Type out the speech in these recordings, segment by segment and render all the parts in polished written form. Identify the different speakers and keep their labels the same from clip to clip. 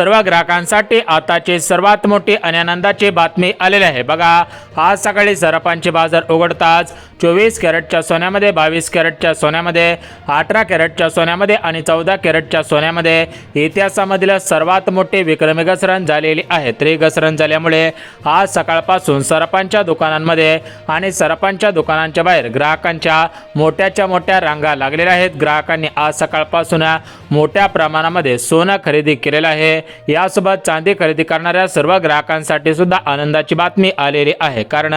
Speaker 1: सर्व ग्राहकांसाठी आताची सर्वात मोठी आणि आनंदाची बातमी आलेली आहे। बघा, आज सकाळी सराफांचे बाजार उघडताच 24 कॅरेटच्या सोन्यामध्ये, 22 कॅरेटच्या सोन्यामध्ये, 18 कॅरेटच्या सोन्यामध्ये आणि 14 कॅरेटच्या सोन्यामध्ये इतिहासामधील सर्वात मोठी विक्रमी घसरण झालेली आहे। तरी घसरण झाल्यामुळे आज सकाळपासून सराफांच्या दुकानांमध्ये आणि सराफांच्या दुकानांच्या बाहेर ग्राहकांच्या मोठ्याच्या मोठ्या रांगा लागलेल्या आहेत। ग्राहकांनी आज सकाळपासून मोठ्या प्रमाणामध्ये सोनं खरेदी केलेलं आहे। यासोबत चांदी खरेदी करणाऱ्या सर्व ग्राहकांसाठी सुद्धा आनंदाची बातमी आलेली आहे, कारण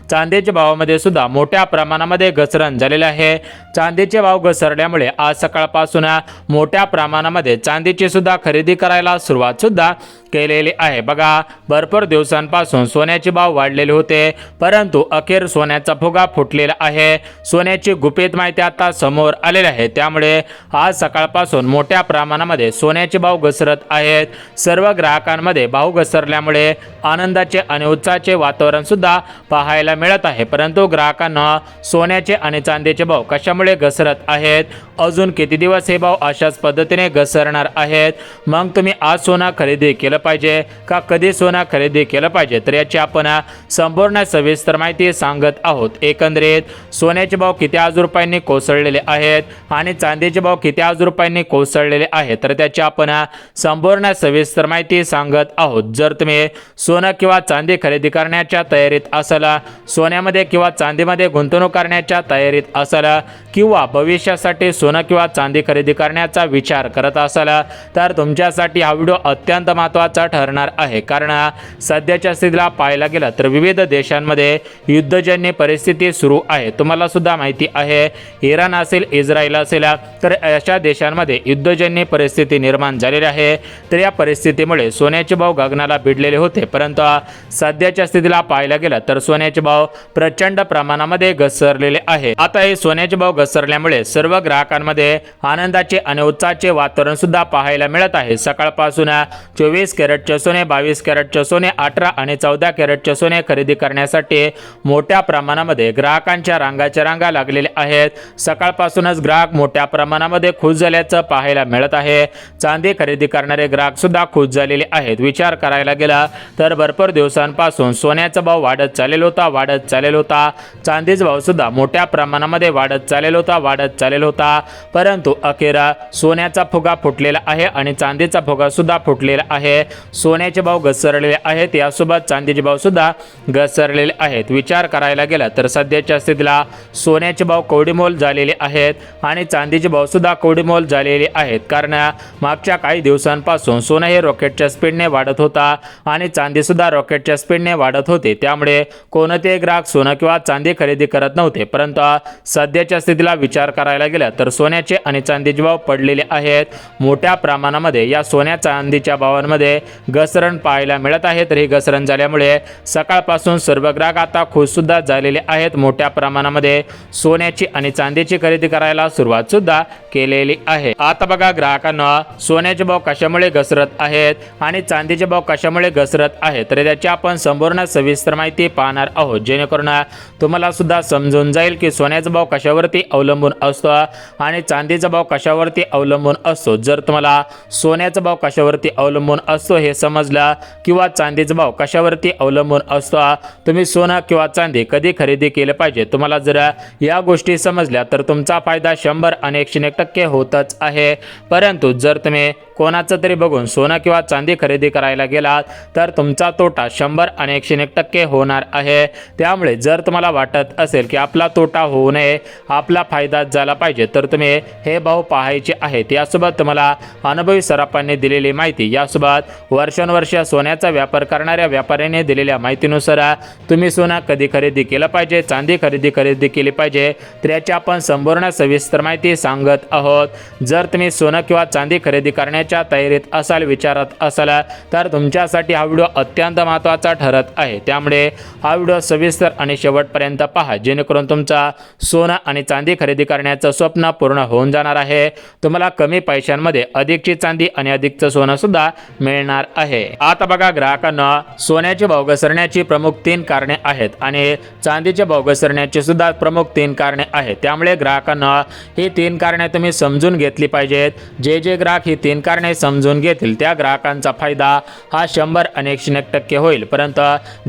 Speaker 1: चांदीच्या भावामध्ये सुद्धा मोठ्या प्रमाणामध्ये घसरण झालेले आहे। चांदीचे भाव घसरल्यामुळे आज सकाळपासून मोठ्या प्रमाणामध्ये चांदीची सुद्धा खरेदी करायला सुरुवात सुद्धा केलेली आहे। बघा, भरपूर दिवसांपासून सोन्याचे भाव वाढलेले होते, परंतु अखेर सोन्याचा फुगा फुटलेला आहे। सोन्याची गुपित माहिती आता समोर आलेली आहे, त्यामुळे आज सकाळपासून मोठ्या प्रमाणामध्ये सोन्याचे भाव घसरत आहेत। सर्व ग्राहकांमध्ये भाव घसरल्यामुळे आनंदाचे आणि उत्साहाचे वातावरण सुद्धा पाहायला मिळत आहे। परंतु ग्राहकांना सोन्याचे आणि चांदीचे भाव कशामुळे घसरत आहेत, अजून किती दिवस हे भाव अशाच पद्धतीने घसरणार आहेत, मग तुम्ही आज सोनं खरेदी केलं पाहिजे का कधी सोनं खरेदी केलं पाहिजे, तर याची आपण संपूर्ण सविस्तर माहिती सांगत आहोत। एकंदरीत सोन्याचे भाव किती आज रुपयांनी कोसळलेले आहेत आणि चांदीचे भाव किती आज रुपयांनी कोसळलेले आहेत, तर त्याची आपण संपूर्ण सविस्तर माहिती सांगत आहोत। जर तुम्ही सोनं किंवा चांदी खरेदी करण्याच्या तयारीत असाल, सोन्यामध्ये किंवा चांदीमध्ये गुंतवणूक करण्याच्या तयारीत असाल, किंवा भविष्यासाठी सोनं किंवा चांदी खरेदी करण्याचा विचार करत असाल, तर तुमच्यासाठी हा व्हिडिओ अत्यंत महत्त्वाचा ठरणार आहे। कारण सध्याच्या स्थितीला पाहायला गेलं तर विविध देशांमध्ये युद्धजन्य परिस्थिती सुरू आहे। तुम्हाला सुद्धा माहिती आहे, इराण असेल, इस्रायल असेल, तर अशा देशांमध्ये युद्धजन्य परिस्थिती निर्माण झालेली आहे। तर या परिस्थितीमुळे सोन्याचे भाव गगनाला भिडलेले होते, परंतु सध्याच्या स्थितीला पाहायला गेलं तर सोन्याचे भाव प्रचंड प्रमाणामध्ये घसरलेले आहे। आता हे सोन्याचे भाव घसरल्यामुळे सर्व ग्राहकांमध्ये आनंदाचे आणि उत्साहाचे वातावरण सुद्धा पाहायला मिळत आहे। सकाळपासून 24 कॅरेटचे सोने, 22 कॅरेटचे सोने, 18 आणि 14 कॅरेटचे सोने खरेदी करण्यासाठी मोठ्या प्रमाणामध्ये ग्राहकांच्या रांगा लागलेल्या आहेत। सकाळपासूनच ग्राहक मोठ्या प्रमाणामध्ये खुश झाल्याचं पाहायला मिळत आहे। चांदी खरेदी करणारे ग्राहक सुद्धा खुश झालेले आहेत। विचार करायला गेला तर भरपूर दिवसांपासून सोन्याचा भाव वाढत चाललेला होता, चांदीचा भाव सुद्धा मोठ्या प्रमाणामध्ये वाढत चाललेला होता, परंतु अखेर सोन्याचा फुगा फुटलेला आहे आणि चांदीचा फुगा सुद्धा फुटलेला आहे। सोन्याचे भाव घसरलेले आहेत, यासोबत चांदीचे भाव सुद्धा घसरलेले आहेत। विचार करायला गेला तर सध्याच्या स्थितीला सोन्याचे भाव कवडीमोल झालेले आहेत आणि चांदीचे भाव सुद्धा कवडीमोल झालेले आहेत, कारण मागच्या काही दिवसांपासून सोनं हे रॉकेटच्या स्पीडने वाढत होता आणि चांदी सुद्धा रॉकेटच्या स्पीडने वाढत होते। त्यामुळे कोणतेही ग्राहक सोनं किंवा चांदी खरेदी करत नव्हते, परंतु सध्याच्या स्थितीला विचार करायला गेला तर सोन्याचे आणि चांदीचे भाव पडलेले आहेत। मोठ्या प्रमाणामध्ये या सोन्या चांदीच्या भावांमध्ये घसरण पाहायला मिळत आहे। तर ही घसरण झाल्यामुळे सकाळपासून सर्व ग्राहक आता खुश सुद्धा झालेले आहेत। मोठ्या प्रमाणामध्ये सोन्याची आणि चांदीची खरेदी करायला सुरुवात सुद्धा केलेली आहे। आता बघा, ग्राहकांना सोन्याचे भाव कशामुळे घसरत आहेत आणि चांदीचे भाव कशामुळे घसरत आहेत, तर त्याची आपण संपूर्ण सविस्तर माहिती पाहणार आहोत, जेणेकरून तुम्हाला सुद्धा समजून जाईल की सोन्याचा भाव कशावरती अवलंबून असतो आणि चांदीचा भाव कशावरती अवलंबून असतो। जर तुम्हाला सोन्याचा भाव कशावरती अवलंबून असतो हे समजला, किंवा चांदीचा भाव कशावरती अवलंबून असतो, तुम्ही सोनं किंवा चांदी कधी खरेदी केले पाहिजे, तुम्हाला जर या गोष्टी समजल्या तर तुमचा फायदा 100 आणि 101% होतच आहे। परंतु जर तुम्ही कोणाचं तरी बघून सोनं किंवा चांदी खरेदी करायला गेलात तर तुमचा तोटा 100 आणि 101% होणार आहे। त्यामुळे जर तुम्हाला वाटत असेल की आपला तोटा होऊ नये, आपला फायदा झाला पाहिजे, तर तुम्ही हे भाव पाहायचे आहेत। यासोबत तुम्हाला अनुभवी सराफांनी दिलेली माहिती, यासोबत वर्षानुवर्ष सोन्याचा व्यापार करणाऱ्या व्यापाऱ्यांनी दिलेल्या माहितीनुसार तुम्ही सोनं कधी खरेदी केलं पाहिजे, चांदी खरेदी केली पाहिजे, तर याची आपण संपूर्ण सविस्तर माहिती सांगत आहोत। जर तुम्ही सोनं किंवा चांदी खरेदी करण्याच्या तयारीत असाल, विचारत असाल, तर तुमच्यासाठी हा व्हिडिओ अत्यंत महत्त्वाचा ठरत आहे। त्यामुळे हा व्हिडिओ सविस्तर आणि शेवटपर्यंत पहा, जेणेकरून तुमचा सोनं आणि चांदी खरेदी करण्याचं स्वप्न पूर्ण होऊन जाणार आहे। तुम्हाला कमी पैशांमध्ये अधिकची चांदी आणि अधिकचं सोनं सुद्धा मिळणार आहे। आता बघा ग्राहकांना, सोन्याचे भाव घसरण्याची प्रमुख 3 कारणे आहेत आणि चांदीचे भाव घसरण्याची सुद्धा प्रमुख 3 कारणे आहेत। त्यामुळे ग्राहकांना ही 3 कारणे तुम्ही समजून घेतली पाहिजेत। जे ग्राहक ही 3 कारणे समजून घेतील त्या ग्राहकांचा फायदा हा 100 आणि 101% होईल, परंतु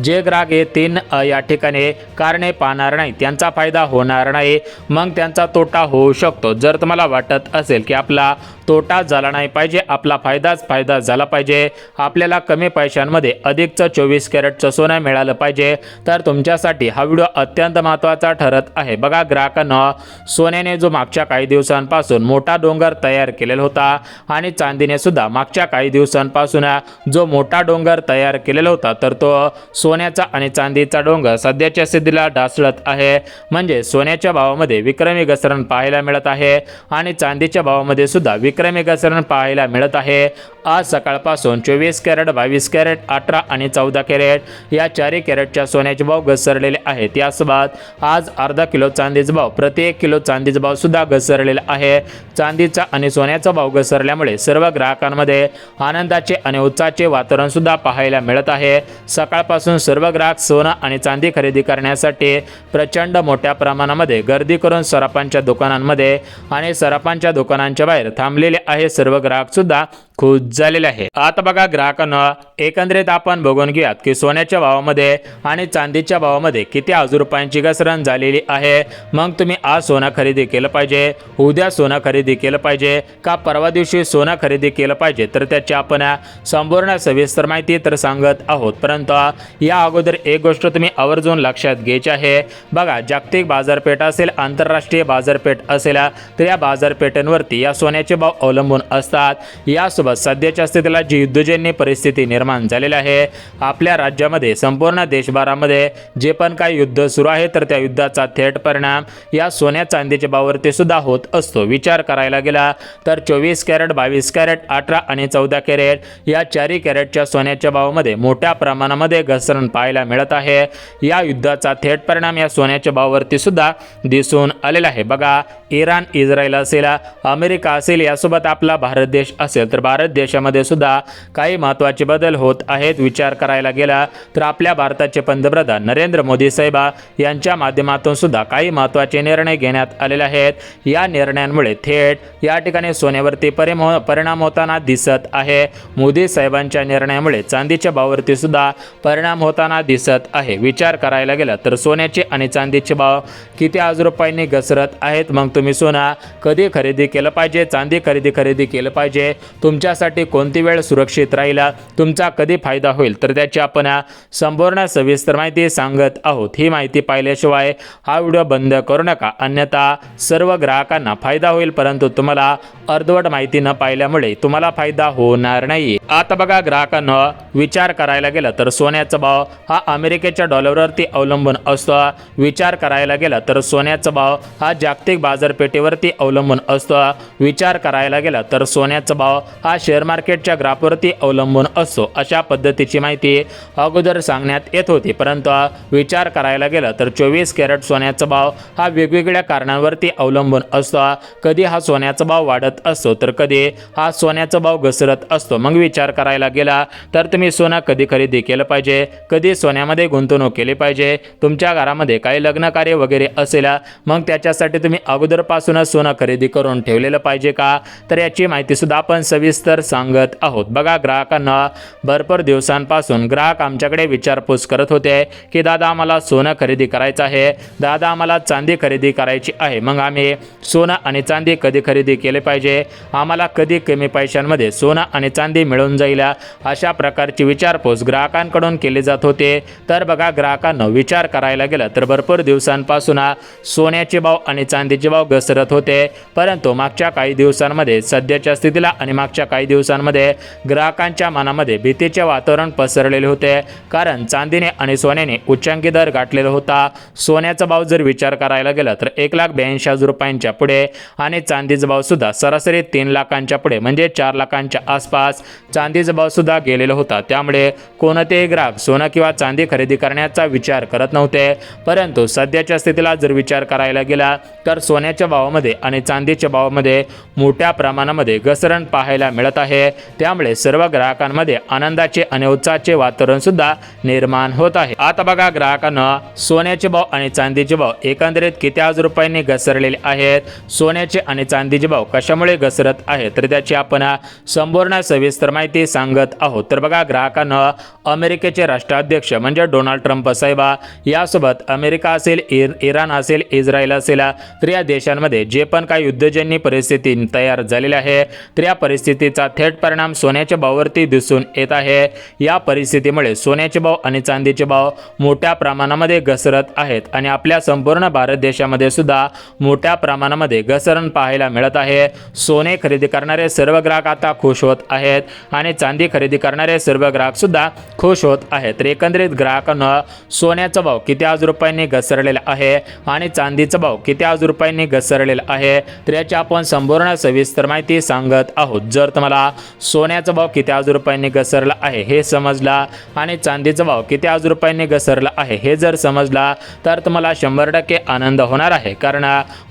Speaker 1: जे ग्राहक हे 3 या ठिकाणी कारणे पाहणार नाही त्यांचा फायदा होणार नाही, मग त्यांचा तोटा होऊ शकतो। जर तुम्हाला वाटत असेल की आपला तोटा झाला नाही पाहिजे, आपला फायदा झाला पाहिजे, आपल्याला कमी पैशांमध्ये अधिकचं 24 कॅरेटचं सोनं मिळालं पाहिजे, तर तुमच्यासाठी हा व्हिडिओ अत्यंत महत्त्वाचा ठरत आहे। बघा ग्राहकांना, सोन्याने जो मागच्या काही दिवसांपासून मोठा डोंगर तयार केलेला होता आणि चांदीने सुद्धा मागच्या काही दिवसांपासून जो मोठा डोंगर तयार केलेला होता, तर तो सोन्याचा आणि चांदीचा डोंगर सध्याच्या स्थितीला ढासळत आहे। म्हणजे सोन्याच्या भावामध्ये विक्रमी घसरण पाहायला मिळत आहे आणि चांदीच्या भावामध्ये सुद्धा विक्रमी घसरण पाहायला मिळत आहे। आज सकाळपासून 24 कॅरेट, 22 कॅरेट, 18 आणि 14 कॅरेट या 4 कॅरेटच्या सोन्याचे भाव घसरलेले आहेत। यासोबत आज अर्धा किलो चांदीचा भाव, प्रति 1 किलो चांदीचा भाव सुद्धा घसरलेला आहे। चांदीचा आणि सोन्याचा भाव घसरल्यामुळे सर्व ग्राहकांमध्ये आनंदाचे आणि उत्साहाचे वातावरण सुद्धा पाहायला मिळत आहे। सकाळपासून सर्व ग्राहक सोनं आणि चांदी खरेदी करण्यासाठी प्रचंड मोठ्या प्रमाणामध्ये गर्दी करून सराफांच्या दुकानांमध्ये आणि सराफांच्या दुकानांच्या बाहेर थांबलेले आहे। सर्व ग्राहक सुद्धा खुश झालेले आहे। आता बघा ग्राहकांना, एकंदरीत आपण बघून घेऊयात की सोन्याच्या भावामध्ये आणि चांदीच्या भावामध्ये किती हजार रुपयांची घसरण झालेली आहे। मग तुम्ही आज सोनं खरेदी केलं पाहिजे, उद्या सोनं खरेदी केलं पाहिजे का परवा दिवशी सोनं खरेदी केलं पाहिजे, तर त्याची आपण संपूर्ण सविस्तर माहिती तर सांगत आहोत। परंतु या अगोदर एक गोष्ट तुम्ही आवर्जून लक्षात घ्यायची आहे। बघा, जागतिक बाजारपेठ असेल, आंतरराष्ट्रीय बाजारपेठ असेल, तर या बाजारपेठांवरती या सोन्याचे भाव अवलंबून असतात। यासोबत सध्याच्या स्थितीला जी युद्धजन्य परिस्थिती निर्माण झालेली आहे आपल्या राज्यामध्ये, संपूर्ण देशभरामध्ये जे पण काही युद्ध सुरू आहे, तर त्या युद्धाचा थेट परिणाम या सोन्या चांदीच्या भावावरती सुद्धा होत असतो। विचार करायला गेला तर 24 कॅरेट, 22 कॅरेट, 18 आणि 14 कॅरेट या 4 कॅरेटच्या सोन्याच्या भावामध्ये मोठ्या प्रमाणामध्ये घसरण पाहायला मिळत आहे। या युद्धाचा थेट परिणाम या सोन्याच्या भावावरती सुद्धा दिसून आलेला आहे। बघा, इराण, इस्रायल असेल, अमेरिका असेल, यासोबत आपला भारत देश असेल, तर भारत देशामध्ये सुद्धा काही महत्त्वाचे बदल होत आहेत। विचार करायला गेला तर आपल्या भारताचे पंतप्रधान नरेंद्र मोदी साहेब यांच्या माध्यमातून सुद्धा काही महत्त्वाचे निर्णय घेण्यात आलेले आहेत। या निर्णयांमुळे थेट या ठिकाणी सोन्यावरती परिणाम होताना दिसत आहे। मोदी साहेबांच्या निर्णयामुळे चांदीच्या भावावरती सुद्धा परिणाम होताना दिसत आहे। विचार करायला गेला तर सोन्याचे आणि चांदीचे भाव किती हजार रुपयांनी घसरत आहेत। मग तुम्ही सोनं कधी खरेदी केलं पाहिजे, चांदी खरेदी केलं पाहिजे, तुमच्यासाठी कोणती वेळ सुरक्षित राहील, तुमचा कधी फायदा होईल, तर त्याची आपण संपूर्ण सविस्तर माहिती सांगत आहोत। ही माहिती पाहिल्याशिवाय हा व्हिडिओ बंद करू नका, अन्यथा सर्व ग्राहकांना फायदा होईल, परंतु तुम्हाला अर्धवट माहिती न पाहिल्यामुळे तुम्हाला फायदा होणार नाही। आता बघा ग्राहकांना, विचार करायला गेला तर सोन्याचा भाव हा अमेरिकेच्या डॉलरवरती अवलंबून असतो। विचार करायला गेला तर सोन्याचा भाव हा जागतिक बाजारपेठेवरती अवलंबून असतो। विचार करायला गेला तर सोन्याचा भाव हा शेअर मार्केटच्या ग्राफवरती अवलंबून असतो। अशा पद्धतीची माहिती अगोदर सांगण्यात येत होती, परंतु विचार करायला गेला तर 24 कॅरेट सोन्याचा भाव हा वेगवेगळ्या कारणांवरती अवलंबून असतो। कधी हा सोन्याचा भाव वाढत असतो, तर कधी हा सोन्याचा भाव घसरत असतो। मग विचार करायला गेला तर तुम्ही सोनं कधी खरेदी केलं पाहिजे, कधी सोन्यामध्ये गुंतवणूक केली पाहिजे, तुमच्या घरामध्ये काही लग्न कार्य वगैरे असेल, मग त्याच्यासाठी तुम्ही अगोदरपासूनच सोनं खरेदी करून ठेवलेलं पाहिजे का, तर याची माहिती सुद्धा आपण सविस्तर सांगत आहोत। बघा ग्राहकांना, भरपूर दिवसांपासून ग्राहक आमच्याकडे विचारपूस करत होते की दादा आम्हाला सोनं खरेदी करायचं आहे, दादा आम्हाला चांदी खरेदी करायची आहे, मग आम्ही सोनं आणि चांदी कधी खरेदी केले पाहिजे, आम्हाला कधी कमी पैशांमध्ये सोनं आणि चांदी मिळून जाईल, अशा प्रकारची विचारपूस ग्राहकांकडून केली जात होते। तर बघा ग्राहकांना, विचार करायला गेला तर भरपूर दिवसांपासून सोन्याचे भाव आणि चांदीचे भाव घसरत होते, परंतु मागच्या काही दिवसांमध्ये सध्याच्या स्थितीला आणि मागच्या काही दिवसांमध्ये ग्राहकांच्या मनामध्ये भीतीचे वातावरण पसरलेले होते, कारण चांदीने आणि सोन्याने उच्चांकी दर गाठलेला होता. सोन्याचा भाव जर विचार करायला गेला तर 1,82,000 रुपयांच्या पुढे आणि चांदीचा भाव सुद्धा सरासरी 3 लाखांच्या पुढे म्हणजे 4 लाखांच्या आसपास चांदीचा भाव सुद्धा गेलेला होता. त्यामुळे कोणतेही ग्राहक सोनं किंवा चांदी खरेदी करण्याचा विचार करत नव्हते. परंतु सध्याच्या स्थितीला जर विचार करायला गेला तर सोन्याच्या भावामध्ये आणि चांदीच्या भावामध्ये मोठ्या प्रमाणामध्ये घसरण पाहायला मिळत आहे. त्यामुळे सर्व ग्राहकांमध्ये आनंदाचे आणि उत्साहाचे वातावरण सुद्धा निर्माण होत आहे. आता बघा ग्राहकांना सोन्याचे भाव आणि चांदीचे भाव एकंदरीत किती हजार रुपयांनी घसरलेले आहेत, सोन्याचे आणि चांदीचे भाव कशामुळे घसरत आहेत, तर त्याची आपण संपूर्ण सविस्तर माहिती सांगत आहोत. तर बघा ग्राहकांना अमेरिकेचे राष्ट्राध्यक्ष म्हणजे डोनाल्ड ट्रम्प साहेब यासोबत अमेरिका असेल, इराण असेल, इस्रायल असेल, तर या देशांमध्ये जे पण काही युद्धजन्य परिस्थिती तयार झालेली आहे तर या परिस्थितीचा थेट परिणाम सोन्याच्या भावावरती दिसून येत आहे. या परिस्थितीमुळे सोन्याचे भाव आणि चांदीचे भाव मोठ्या प्रमाणामध्ये घसरत आहेत आणि आपल्या संपूर्ण भारत देशामध्ये सुद्धा मोठ्या प्रमाणामध्ये घसरण पाहायला मिळत आहे. सोने खरेदी करणारे सर्व ग्राहक आता खुश होत आहेत आणि चांदी खरेदी करणारे सर्व ग्राहक सुद्धा खुश होत आहेत. तर एकंदरीत ग्राहकांना सोन्याचा भाव किती हजार रुपयांनी घसरलेला आहे आणि चांदीचा भाव किती हजार रुपयांनी घसरलेला आहे तर याची आपण संपूर्ण सविस्तर माहिती सांगत आहोत. जर तुम्हाला सोन्याचा भाव किती हजार रुपयांनी घसरला आहे हे समजला आणि चांदीचा भाव किती हजार रुपयांनी घसरला आहे हे जर समजला तर तुम्हाला 100% आनंद होणार आहे, कारण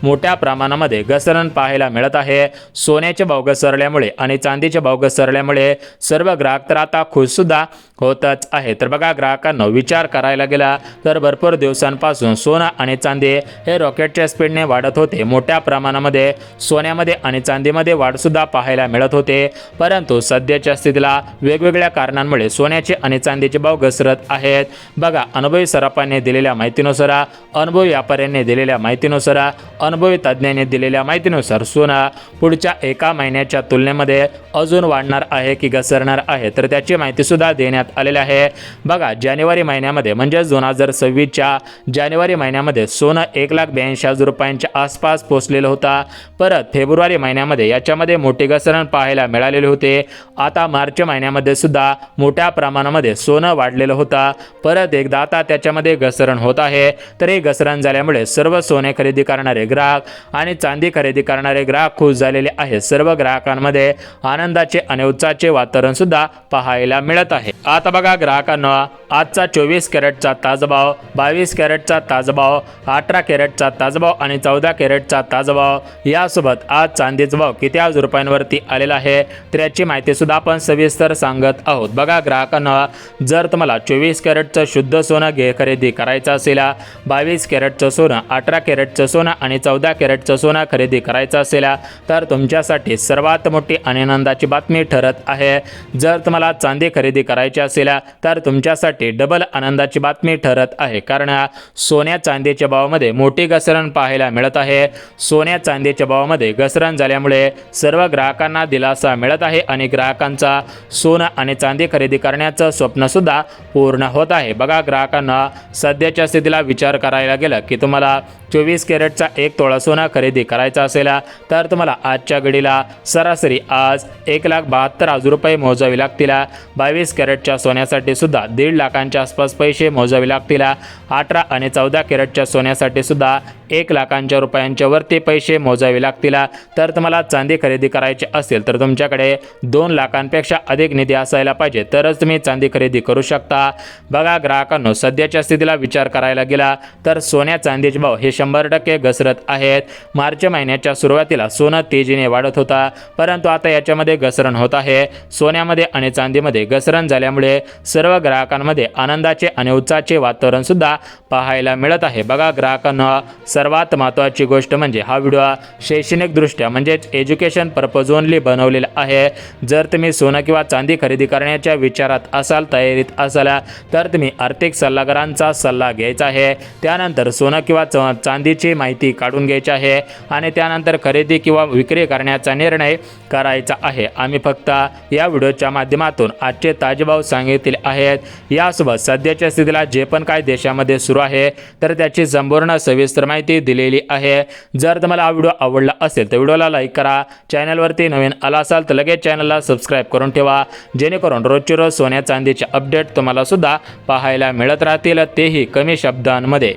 Speaker 1: मोठ्या प्रमाणामध्ये घसरण पाहायला मिळत आहे. सोन्याचे भाव घसरल्यामुळे आणि चांदीचे भाव घसरल्यामुळे सर्व ग्राहक तर आता खुश सुद्धा होतच आहे. तर बघा ग्राहकांना विचार करायला गेला तर भरपूर दिवसांपासून सोनं आणि चांदी हे रॉकेटच्या स्पीडने वाढत होते. मोठ्या प्रमाणामध्ये सोन्यामध्ये आणि चांदीमध्ये वाढ सुद्धा पाहायला मिळत होते. परंतु सध्याच्या स्थितीला वेगवेगळ्या कारणांमुळे सोन्याचे आणि चांदीचे भाव घसरत आहेत. बघा अनुभवी सराफांनी दिलेल्या माहितीनुसार, अनुभवी व्यापाऱ्यांनी दिलेल्या माहितीनुसार, अनुभवी तज्ज्ञांनी दिलेल्या माहितीनुसार सोनं पुढच्या एका महिन्याच्या तुलनेमध्ये अजून वाढणार आहे की घसरणार आहे तर त्याची माहिती सुद्धा देण्यात आलेले आहे. बघा जानेवारी महिन्यामध्ये म्हणजे 2026च्या जानेवारी महिन्यामध्ये सोनं 1,82,000 रुपयांच्या आसपास पोहोचलेलं होता. परत फेब्रुवारी महिन्यामध्ये याच्यामध्ये मोठी घसरण पाहायला मिळालेले होते. आता मार्च महिन्यामध्ये सुद्धा मोठ्या प्रमाणामध्ये सोनं वाढलेलं होतं. परत एकदा आता त्याच्यामध्ये घसरण होत आहे. तर हे घसरण झाल्यामुळे सर्व सोने खरेदी करणारे ग्राहक आणि चांदी खरेदी करणारे ग्राहक खुश झालेले आहेत. सर्व ग्राहकांमध्ये आनंदाचे आणि उत्साहाचे वातावरण सुद्धा पाहायला मिळत आहे. आता बघा ग्राहकांना आजचा 24 कॅरेटचा ताजा भाव, 22 कॅरेटचा ताजा भाव, 18 कॅरेटचा ताजा भाव आणि 14 कॅरेटचा ताजा भाव यासोबत आज चांदीचा भाव किती हजार रुपयांवरती आलेला आहे तर याची माहिती सुद्धा आपण सविस्तर सांगत आहोत. बघा ग्राहकांना जर तुम्हाला 24 कॅरेटचं शुद्ध सोनं खरेदी करायचं असेल, 22 कॅरेटचं सोनं, 18 कॅरेटचं सोनं आणि 14 कॅरेटचं सोनं खरेदी करायचं असेल तर तुमच्यासाठी सर्वात मोठी आनंदाची बातमी ठरत आहे. जर तुम्हाला चांदी खरेदी करायची असेल तर तुमच्यासाठी डबल आनंदाची बातमी ठरत आहे, कारण सोन्या चांदीच्या भावामध्ये मोठी घसरण पाहायला मिळत आहे. सोन्या चांदीच्या भावामध्ये घसरण झाल्यामुळे सर्व ग्राहकांना दिलासा मिळत आहे आणि ग्राहकांचा सोनं आणि चांदी खरेदी करण्याचं स्वप्न सुद्धा पूर्ण होत आहे. बघा ग्राहकांना सध्याच्या स्थितीला विचार करायला गेला की तुम्हाला 24 कॅरेटचा 1 तोळा सोनं खरेदी करायचा असेल तर तुम्हाला आजच्या घडीला सरासरी आज 1,72,000 रुपये मोजावे लागतील. 22 कॅरेटच्या सोन्यासाठी सुद्धा 1.5 लाखांच्या आसपास पैसे मोजावे लागतील. 18 आणि 14 कॅरेटच्या सोन्यासाठी सुद्धा 1 लाखांच्या रुपयांच्या वरती पैसे मोजावे लागतील. तर तुम्हाला चांदी खरेदी करायची असेल तर तुमच्याकडे 2 लाखांपेक्षा अधिक निधी असायला पाहिजे तरच तुम्ही चांदी खरेदी करू शकता. बघा ग्राहकांनो सध्याच्या स्थितीला विचार करायला गेला तर सोन्या चांदीचे भाव हे 100% घसरत आहेत. मार्च महिन्याच्या सुरुवातीला सोनं तेजीने वाढत होता, परंतु आता याच्यामध्ये घसरण होत आहे. सोन्यामध्ये आणि चांदीमध्ये घसरण झाल्यामुळे सर्व ग्राहकांमध्ये आनंदाचे आणि उत्साहाचे वातावरण सुद्धा पाहायला मिळत आहे. बघा ग्राहकांना सर्वात महत्त्वाची गोष्ट म्हणजे हा व्हिडिओ शैक्षणिकदृष्ट्या म्हणजेच एज्युकेशन पर्पज ओनली बनवलेला आहे. जर तुम्ही सोनं किंवा चांदी खरेदी करण्याच्या विचारात असाल, तयारीत असाल तर तुम्ही आर्थिक सल्लागारांचा सल्ला घ्यायचा आहे. त्यानंतर सोनं किंवा चांदीची माहिती काढून घ्यायची आहे आणि त्यानंतर खरेदी किंवा विक्री करण्याचा निर्णय करायचा आहे। आम्ही फक्त या व्हिडिओच्या माध्यमातून आजचे ताजे भाव सांगितले आहेत। यासोबत सध्याच्या स्थितीला जे पण काय देशामध्ये सुरू आहे तर त्याची संपूर्ण सविस्तर माहिती दिलेली आहे। जर तुम्हाला हा व्हिडिओ आवडला असेल तर व्हिडिओला लाईक करा, चॅनलवरती नवीन आला असाल तर लगेच चॅनलला सबस्क्राईब करून ठेवा, जेणेकरून रोजचे रोज सोन्या चांदीचे अपडेट तुम्हाला सुद्धा पाहायला मिळत राहतील, तेही कमी शब्दांमध्ये।